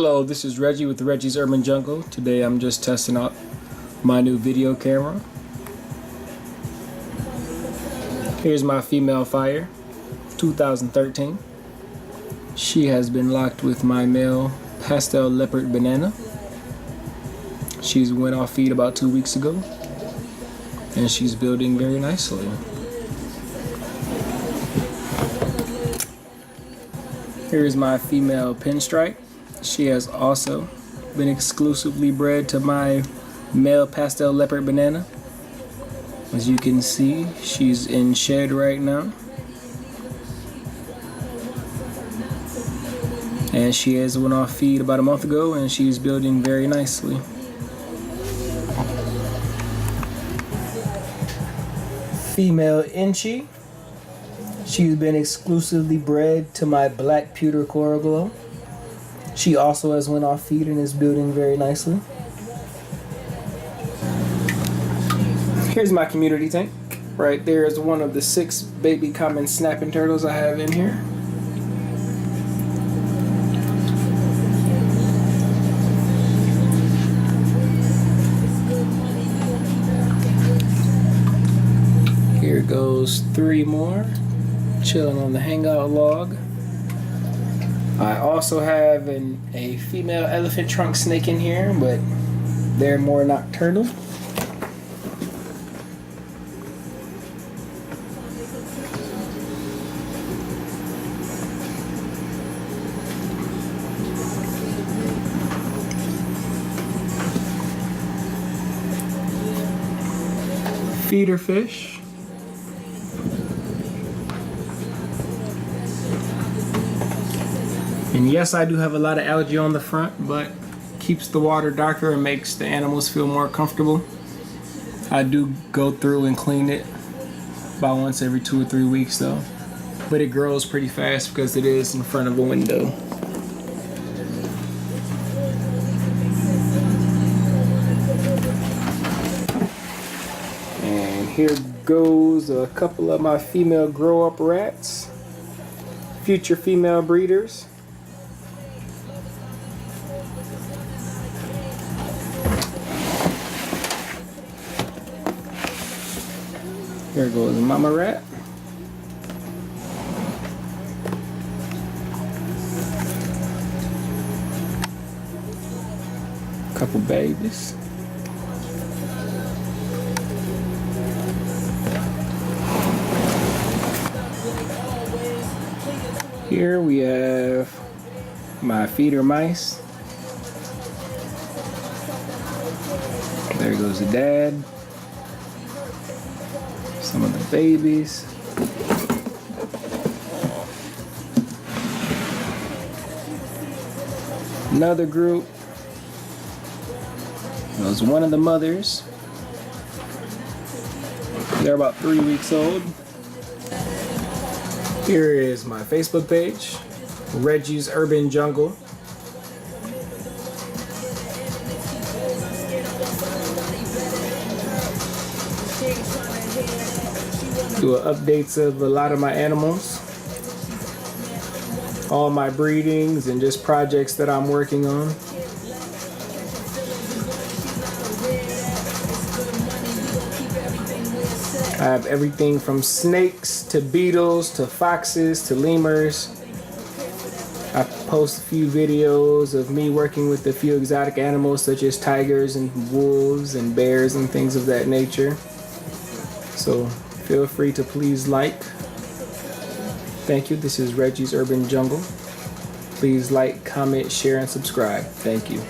Hello, this is Reggie with Reggie's Urban Jungle. Today I'm just testing out my new video camera. Here's my female fire, 2013. She has been locked with my male pastel leopard banana. She's went off feed about 2 weeks ago, and she's building very nicely. Here's my female pinstripe. She has also been exclusively bred to my male pastel leopard banana. As you can see, she's in shed right now. And she has went off feed about a month ago, and she's building very nicely. Female Inchi. She's been exclusively bred to my black pewter coral glow. She also has went off feed and is building very nicely. Here's my community tank. Right there is one of the 6 baby common snapping turtles I have in here. Here goes 3 more chilling on the hangout log. I also have a female elephant trunk snake in here, but they're more nocturnal. Feeder fish. And yes, I do have a lot of algae on the front, but keeps the water darker and makes the animals feel more comfortable. I do go through and clean it about once every 2 or 3 weeks though. But it grows pretty fast because it is in front of a window. And here goes a couple of my female grow-up rats. Future female breeders. Here goes mama rat. Couple babies. Here we have my feeder mice. There goes the dad. Some of the babies. Another group. That was one of the mothers. They're about 3 weeks old. Here is my Facebook page, Reggie's Urban Jungle. Do updates of a lot of my animals, all my breedings, and just projects that I'm working on. I have everything from snakes to beetles to foxes to lemurs. I post a few videos of me working with a few exotic animals such as tigers and wolves and bears and things of that nature. So feel free to please like. Thank you. This is Reggie's Urban Jungle. Please like, comment, share, and subscribe. Thank you.